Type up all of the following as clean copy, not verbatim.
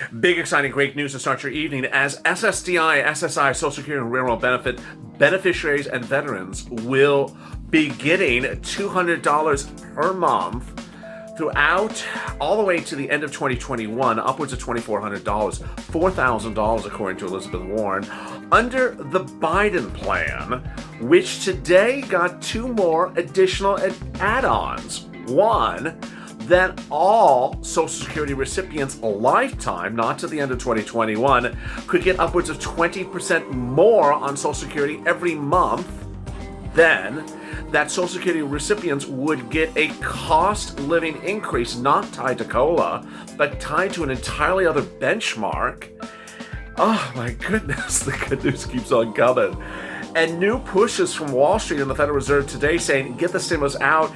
Big, exciting, great news to start your evening as SSDI, SSI, Social Security and Railroad Benefit beneficiaries and veterans will be getting $200 per month throughout all the way to the end of 2021, upwards of $2,400, $4,000 according to Elizabeth Warren, under the Biden plan, which today got two more additional add-ons. One, that all Social Security recipients lifetime, not to the end of 2021, could get upwards of 20% more on Social Security every month. Then, that Social Security recipients would get a cost living increase not tied to COLA, but tied to an entirely other benchmark. Oh my goodness, the good news keeps on coming. And new pushes from Wall Street and the Federal Reserve today saying, get the stimulus out,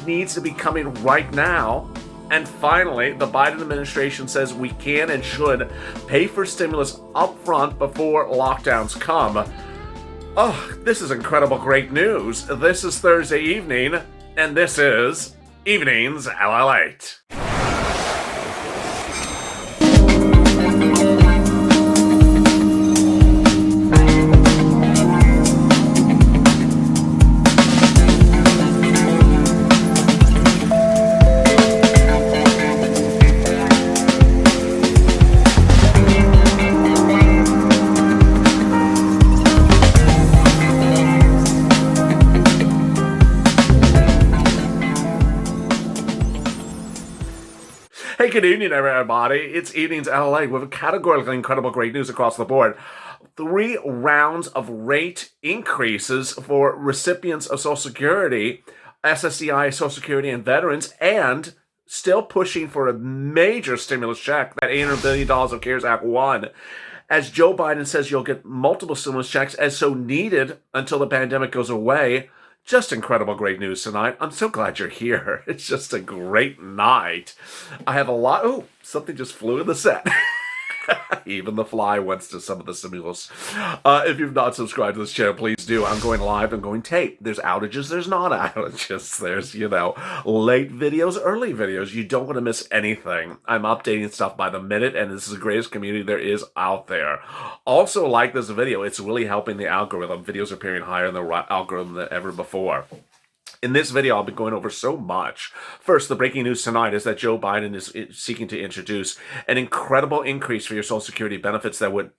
needs to be coming right now. And finally, the Biden administration says we can and should pay for stimulus up front before lockdowns come. Oh, this is incredible great news. This is Thursday evening, and this is Evenings LALATE. Hey, good evening, everybody. It's Evenings LA with categorically incredible great news across the board. 3 rounds of rate increases for recipients of Social Security, SSDI, Social Security, and veterans, and still pushing for a major stimulus check, that $800 billion of CARES Act 1. As Joe Biden says, you'll get multiple stimulus checks as so needed until the pandemic goes away. Just incredible great news tonight. I'm so glad you're here. It's just a great night. I have a lot... Oh, something just flew in the set. Even the fly wants to some of the stimulus. If you've not subscribed to this channel, please do. I'm going live. I'm going tape. There's outages. There's not outages. There's, late videos, early videos. You don't want to miss anything. I'm updating stuff by the minute, and this is the greatest community there is out there. Also, like this video. It's really helping the algorithm. Videos are appearing higher in the algorithm than ever before. In this video, I'll be going over so much. First, the breaking news tonight is that Joe Biden is seeking to introduce an incredible increase for your Social Security benefits that would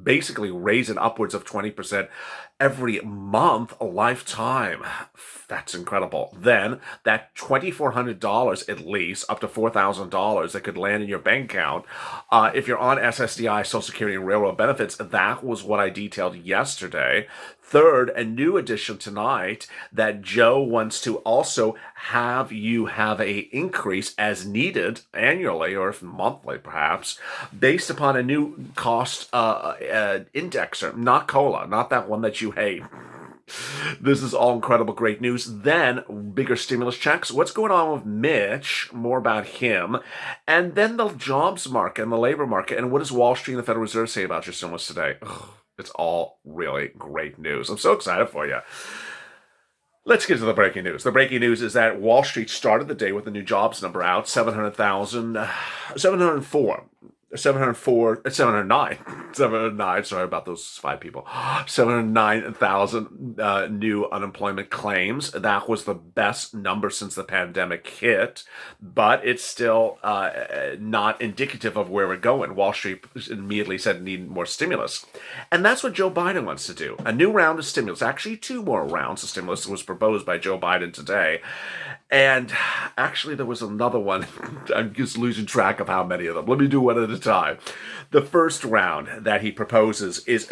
basically raise it upwards of 20% every month, a lifetime. That's incredible. Then, that $2,400 at least, up to $4,000 that could land in your bank account. If you're on SSDI, Social Security, and Railroad benefits, that was what I detailed yesterday. Third, a new addition tonight that Joe wants to also have you have a increase as needed annually or monthly perhaps based upon a new cost indexer, not COLA, not that one that you hate. This is all incredible great news. Then, bigger stimulus checks. What's going on with Mitch? More about him. And then the jobs market and the labor market. And what does Wall Street and the Federal Reserve say about your stimulus today? It's all really great news. I'm so excited for you. Let's get to the breaking news. The breaking news is that Wall Street started the day with the new jobs number out, 709, sorry about those 5 people, 709,000 new unemployment claims. That was the best number since the pandemic hit, but it's still not indicative of where we're going. Wall Street immediately said need more stimulus. And that's what Joe Biden wants to do. A new round of stimulus, actually 2 more rounds of stimulus was proposed by Joe Biden today. And actually, there was another one. I'm just losing track of how many of them. Let me do one at a time. The first round that he proposes is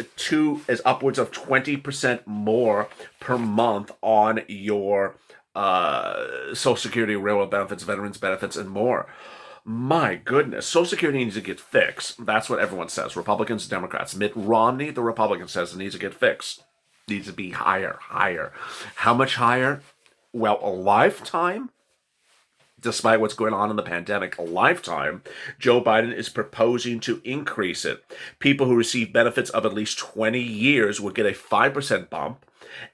upwards of 20% more per month on your Social Security, Railroad benefits, veterans benefits, and more. My goodness, Social Security needs to get fixed. That's what everyone says. Republicans, Democrats. Mitt Romney, the Republican, says it needs to get fixed. Needs to be higher. How much higher? Well, a lifetime, despite what's going on in the pandemic, a lifetime, Joe Biden is proposing to increase it. People who receive benefits of at least 20 years would get a 5% bump,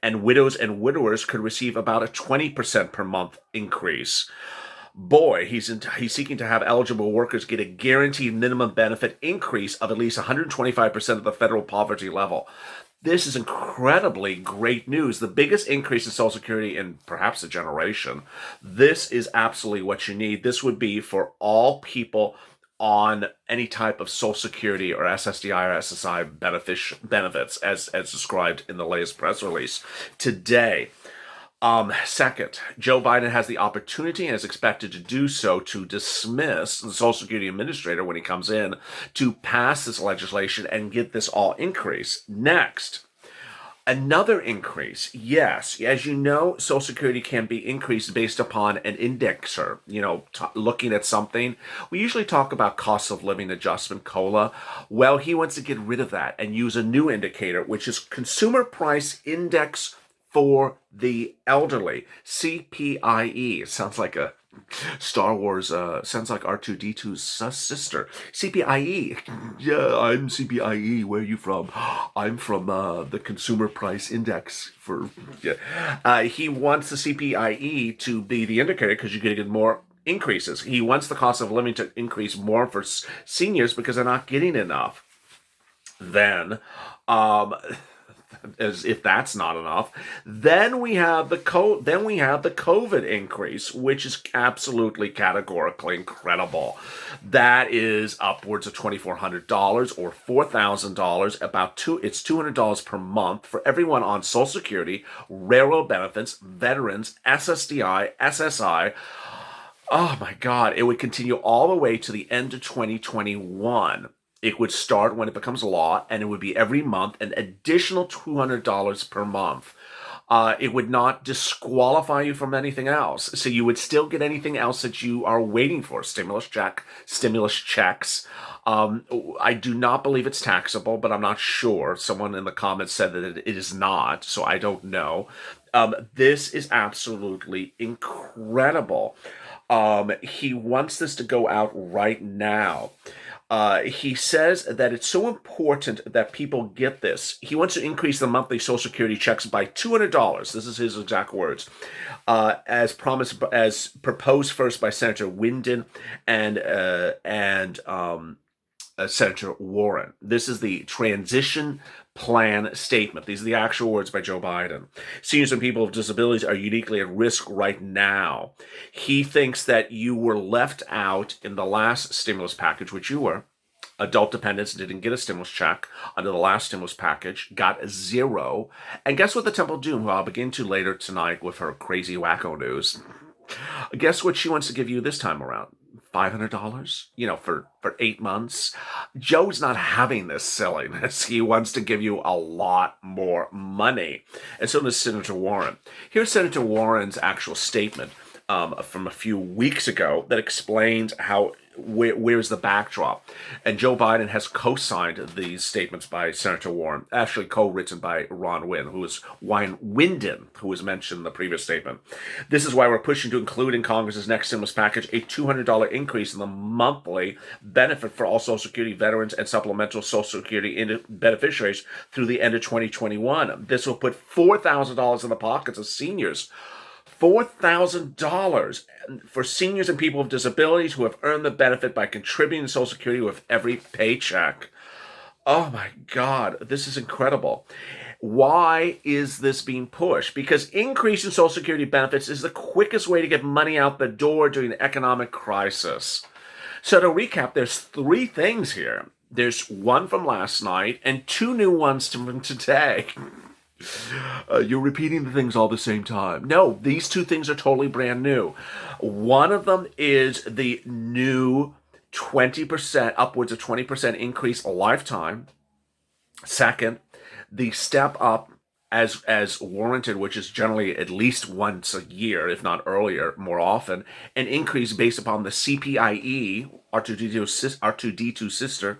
and widows and widowers could receive about a 20% per month increase. Boy, he's seeking to have eligible workers get a guaranteed minimum benefit increase of at least 125% of the federal poverty level. This is incredibly great news. The biggest increase in Social Security in perhaps a generation. This is absolutely what you need. This would be for all people on any type of Social Security or SSDI or SSI benefits, as described in the latest press release today. Second, Joe Biden has the opportunity and is expected to do so to dismiss the Social Security Administrator when he comes in to pass this legislation and get this all increase. Next, another increase. Yes, as you know, Social Security can be increased based upon an indexer, looking at something. We usually talk about cost of living adjustment, COLA. Well, he wants to get rid of that and use a new indicator, which is Consumer Price Index for the elderly, CPIE. It sounds like a Star Wars, sounds like R2-D2's sister. CPIE. Yeah, I'm CPIE. Where are you from? I'm from the Consumer Price Index for... Yeah. He wants the CPIE to be the indicator because you're going to get more increases. He wants the cost of living to increase more for seniors because they're not getting enough. Then... as if that's not enough, then we have the COVID increase, which is absolutely categorically incredible. That is upwards of $2,400 or $4,000. It's $200 per month for everyone on Social Security, railroad benefits, veterans, SSDI, SSI. Oh my God! It would continue all the way to the end of 2021. It would start when it becomes law, and it would be every month, an additional $200 per month. It would not disqualify you from anything else. So you would still get anything else that you are waiting for. Stimulus checks. I do not believe it's taxable, but I'm not sure. Someone in the comments said that it is not, so I don't know. This is absolutely incredible. He wants this to go out right now. He says that it's so important that people get this. He wants to increase the monthly Social Security checks by $200. This is his exact words, as proposed first by Senator Wyndon and Senator Warren. This is the transition plan statement. These are the actual words by Joe Biden. Seniors and people with disabilities are uniquely at risk right now. He thinks that you were left out in the last stimulus package, which you were. Adult dependents didn't get a stimulus check under the last stimulus package, got zero. And guess what the Temple Doom, who I'll begin to later tonight with her crazy wacko news, guess what she wants to give you this time around? $500, for 8 months. Joe's not having this silliness. He wants to give you a lot more money. And so does Senator Warren. Here's Senator Warren's actual statement from a few weeks ago that explains where's the backdrop. And Joe Biden has co-signed these statements by Senator Warren, actually co-written by Ron Wyndon, who was mentioned in the previous statement. This is why we're pushing to include in Congress's next stimulus package a $200 increase in the monthly benefit for all Social Security veterans and supplemental Social Security beneficiaries through the end of 2021. This will put $4,000 in the pockets of seniors. $4,000 for seniors and people with disabilities who have earned the benefit by contributing to Social Security with every paycheck. Oh my God, this is incredible. Why is this being pushed? Because increasing Social Security benefits is the quickest way to get money out the door during the economic crisis. So to recap, there's 3 things here. There's one from last night and 2 new ones from today. You're repeating the things all the same time. No, these 2 things are totally brand new. One of them is the new 20%, upwards of 20% increase a lifetime. Second, the step up as warranted, which is generally at least once a year, if not earlier, more often, an increase based upon the CPIE, R2-D2 sister,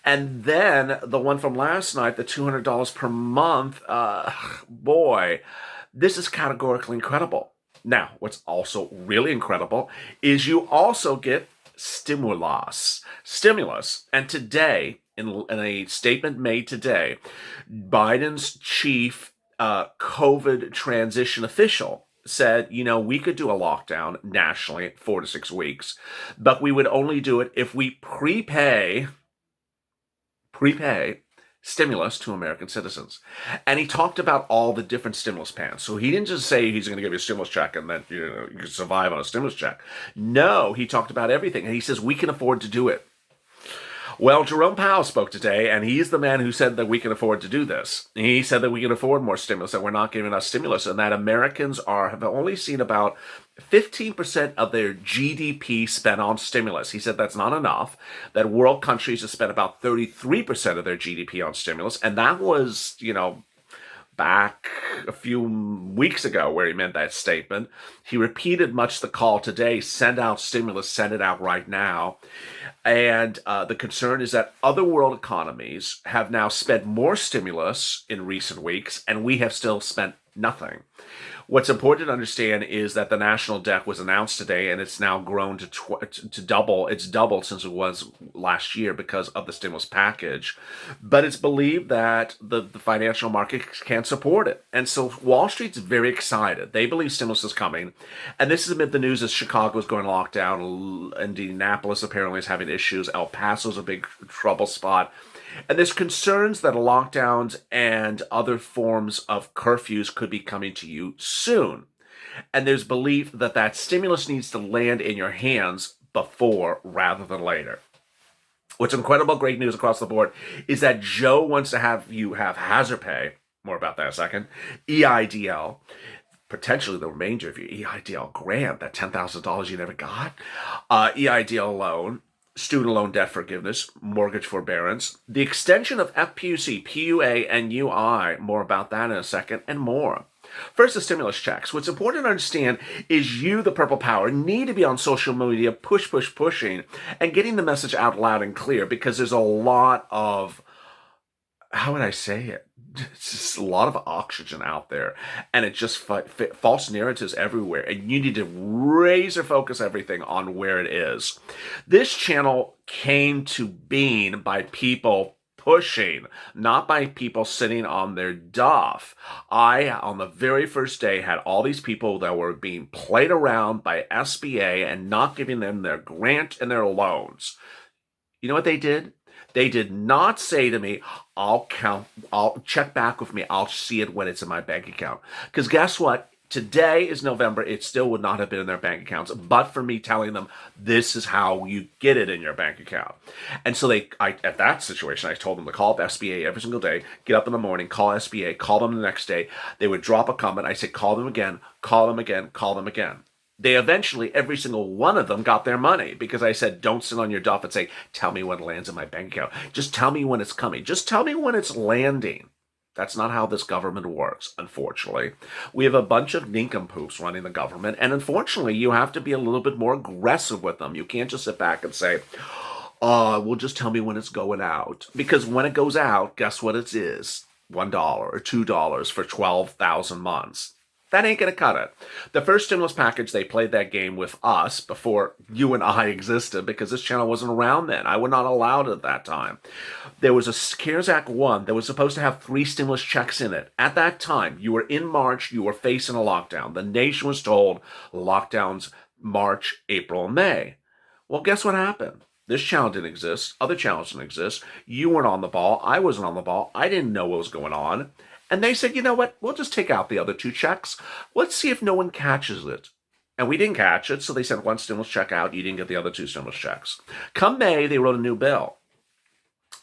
and then the one from last night, the $200 per month. Boy, this is categorically incredible. Now, what's also really incredible is you also get stimulus. And today, in a statement made today, Biden's chief COVID transition official said, we could do a lockdown nationally, 4 to 6 weeks, but we would only do it if we prepay stimulus to American citizens. And he talked about all the different stimulus plans. So he didn't just say he's going to give you a stimulus check and then you can survive on a stimulus check. No, he talked about everything. And he says we can afford to do it. Well, Jerome Powell spoke today, and he's the man who said that we can afford to do this. He said that we can afford more stimulus, that we're not giving us stimulus, and that Americans have only seen about 15% of their GDP spent on stimulus. He said that's not enough, that world countries have spent about 33% of their GDP on stimulus, and that was, back a few weeks ago where he meant that statement. He repeated much the call today, send out stimulus, send it out right now. And the concern is that other world economies have now spent more stimulus in recent weeks, and we have still spent nothing. What's important to understand is that the national debt was announced today, and it's now grown to double. It's doubled since it was last year because of the stimulus package. But it's believed that the financial markets can't support it. And so Wall Street's very excited. They believe stimulus is coming. And this is amid the news as Chicago is going lockdown. Indianapolis apparently is having issues. El Paso's a big trouble spot. And there's concerns that lockdowns and other forms of curfews could be coming to you soon. And there's belief that that stimulus needs to land in your hands before rather than later. What's incredible great news across the board is that Joe wants to have you have hazard pay, more about that in a second, EIDL, potentially the remainder of your EIDL grant, that $10,000 you never got, EIDL loan, student loan debt forgiveness, mortgage forbearance, the extension of FPUC, PUA, and UI, more about that in a second, and more. First, the stimulus checks. What's important to understand is you, the Purple Power, need to be on social media pushing, and getting the message out loud and clear, because there's a lot of, how would I say it? It's just a lot of oxygen out there, and it's just false narratives everywhere, and you need to razor focus everything on where it is. This channel came to being by people pushing, not by people sitting on their duff. I, on the very first day, had all these people that were being played around by SBA and not giving them their grant and their loans. You know what they did? They did not say to me, I'll check back with me, I'll see it when it's in my bank account. Because guess what? Today is November, it still would not have been in their bank accounts, but for me telling them, this is how you get it in your bank account. And so at that situation, I told them to call up SBA every single day, get up in the morning, call SBA, call them the next day. They would drop a comment. I said, call them again, call them again, call them again. They eventually, every single one of them got their money, because I said, don't sit on your duff and say, tell me when it lands in my bank account. Just tell me when it's coming. Just tell me when it's landing. That's not how this government works, unfortunately. We have a bunch of nincompoops running the government, and unfortunately, you have to be a little bit more aggressive with them. You can't just sit back and say, well, just tell me when it's going out. Because when it goes out, guess what it is? $1 or $2 for 12,000 months. That ain't going to cut it. The first stimulus package, they played that game with us before you and I existed, because this channel wasn't around then. I was not allowed at that time. There was a CARES Act 1 that was supposed to have 3 stimulus checks in it. At that time, you were in March, you were facing a lockdown. The nation was told lockdowns March, April, and May. Well, guess what happened? This channel didn't exist. Other channels didn't exist. You weren't on the ball. I wasn't on the ball. I didn't know what was going on. And they said, you know what, we'll just take out the other 2 checks. Let's see if no one catches it. And we didn't catch it, so they sent 1 stimulus check out. You didn't get the other 2 stimulus checks. Come May, they wrote a new bill.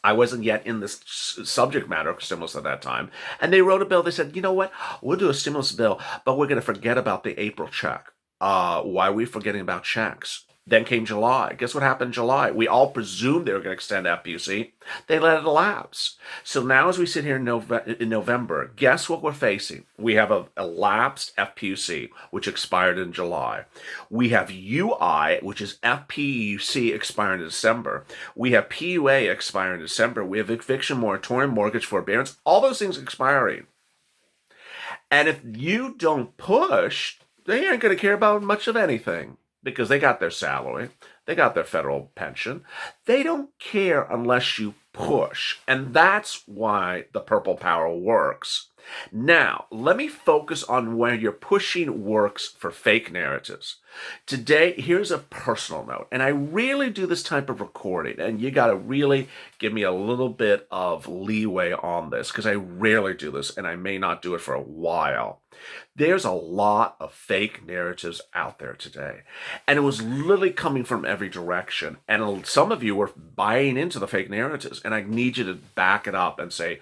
I wasn't yet in this subject matter of stimulus at that time. And they wrote a bill. They said, you know what, we'll do a stimulus bill, but we're going to forget about the April check. Why are we forgetting about checks? Then came July. Guess what happened in July? We all presumed they were going to extend FPUC. They let it elapse. So now as we sit here in November, guess what we're facing? We have a elapsed FPUC, which expired in July. We have UI, which is FPUC expiring in December. We have PUA expiring in December. We have eviction moratorium, mortgage forbearance, all those things expiring. And if you don't push, they aren't going to care about much of anything. Because they got their salary, they got their federal pension. They don't care unless you push. And that's why the Purple Power works. Now, let me focus on where your pushing works for fake narratives. Today, here's a personal note, and I rarely do this type of recording, and you got to really give me a little bit of leeway on this because I rarely do this, and I may not do it for a while. There's a lot of fake narratives out there today, and it was literally coming from every direction, and some of you were buying into the fake narratives, and I need you to back it up and say,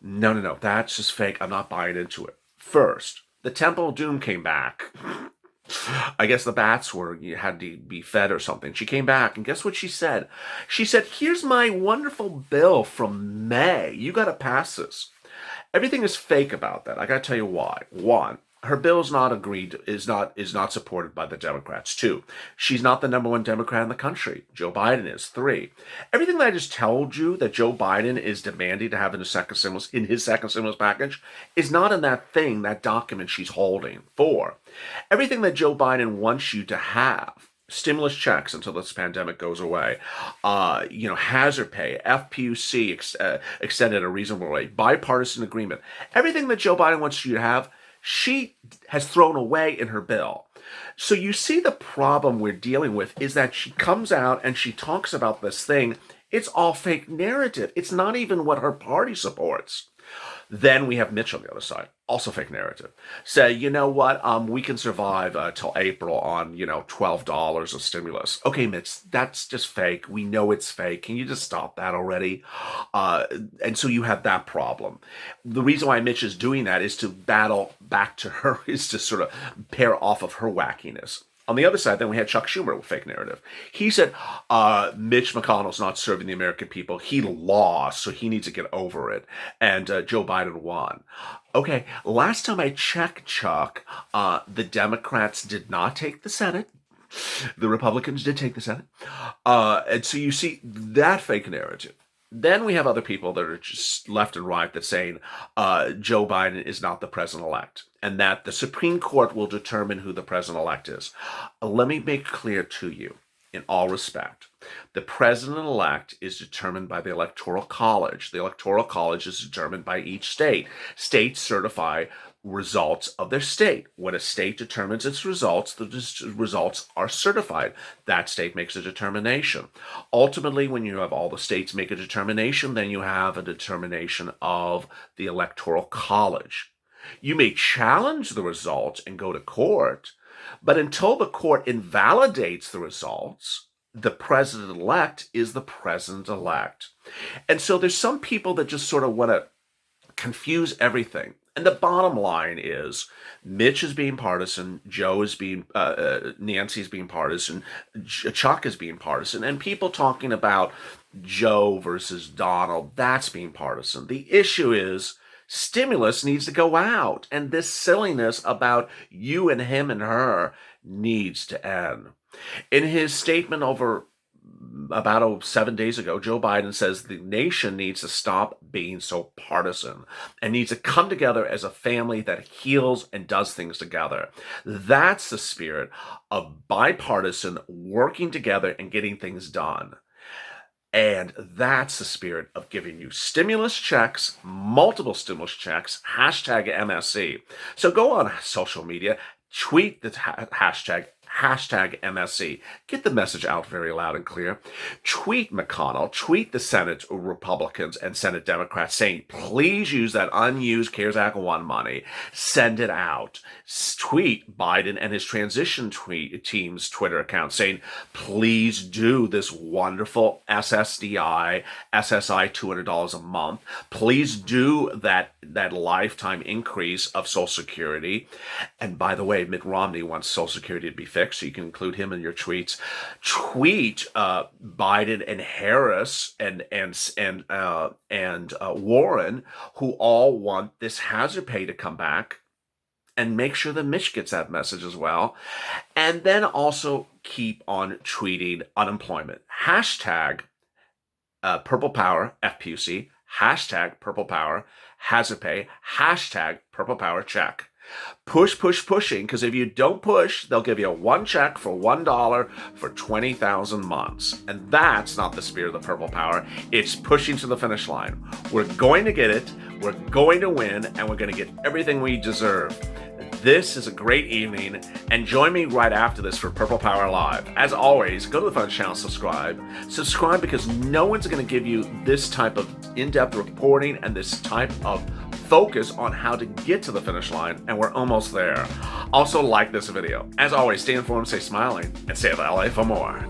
no, no, no, that's just fake. I'm not buying into it. First, the Temple of Doom came back. I guess the bats had to be fed or something. She came back, and guess what she said? She said, here's my wonderful bill from May. You got to pass this. Everything is fake about that. I got to tell you why. One, her bill is not agreed, is not supported by the Democrats. Two, she's not the number one Democrat in the country. Joe Biden is. Three, everything that I just told you that Joe Biden is demanding to have in his second stimulus package is not in that thing, that document she's holding. Four, everything that Joe Biden wants you to have, stimulus checks until this pandemic goes away, hazard pay, FPUC extended a reasonable rate, bipartisan agreement, everything that Joe Biden wants you to have, she has thrown away in her bill. So you see the problem we're dealing with is that she comes out and she talks about this thing. It's all fake narrative. It's not even what her party supports. Then we have Mitch on the other side, also fake narrative. Say, you know what, we can survive till April on, $12 of stimulus. Okay, Mitch, that's just fake. We know it's fake. Can you just stop that already? And so you have that problem. The reason why Mitch is doing that is to battle back to her, is to sort of pair off of her wackiness. On the other side, then we had Chuck Schumer with fake narrative. He said, Mitch McConnell's not serving the American people. He lost, so he needs to get over it. And Joe Biden won. Okay, last time I checked, Chuck, the Democrats did not take the Senate. The Republicans did take the Senate. And so you see that fake narrative. Then we have other people that are just left and right that saying Joe Biden is not the president-elect and that the Supreme Court will determine who the president-elect is. Let me make clear to you, in all respect, the president-elect is determined by the Electoral College. The Electoral College is determined by each state. States certify results of their state. When a state determines its results, the results are certified. That state makes a determination. Ultimately, when you have all the states make a determination, then you have a determination of the Electoral College. You may challenge the results and go to court, but until the court invalidates the results, the president-elect is the president-elect. And so there's some people that just sort of want to confuse everything. And the bottom line is Mitch is being partisan, Nancy's being partisan, Chuck is being partisan, and people talking about Joe versus Donald, that's being partisan. The issue is stimulus needs to go out, and this silliness about you and him and her needs to end. In his statement about 7 days ago, Joe Biden says the nation needs to stop being so partisan and needs to come together as a family that heals and does things together. That's the spirit of bipartisan working together and getting things done. And that's the spirit of giving you stimulus checks, multiple stimulus checks, hashtag MSC. So go on social media, tweet the hashtag MSC. Get the message out very loud and clear. Tweet McConnell, tweet the Senate Republicans and Senate Democrats saying, please use that unused CARES Act 1 money. Send it out. Tweet Biden and his transition team's Twitter account saying, please do this wonderful SSI $200 a month. Please do that lifetime increase of Social Security. And by the way, Mitt Romney wants Social Security to be fixed, so you can include him in your tweets. Tweet Biden and Harris and Warren, who all want this hazard pay to come back, and make sure that Mitch gets that message as well. And then also keep on tweeting unemployment. Hashtag Purple Power FPUC. Hashtag Purple Power hazard pay. Hashtag Purple Power check. Pushing, because if you don't push, they'll give you one check for $1 for 20,000 months. And that's not the spirit of the Purple Power. It's pushing to the finish line. We're going to get it, we're going to win, and we're going to get everything we deserve. This is a great evening, and join me right after this for Purple Power Live. As always, go to the Fun Channel, subscribe. Subscribe because no one's going to give you this type of in-depth reporting and this type of focus on how to get to the finish line, and we're almost there. Also, like this video. As always, stay informed, stay smiling, and stay at LA for more.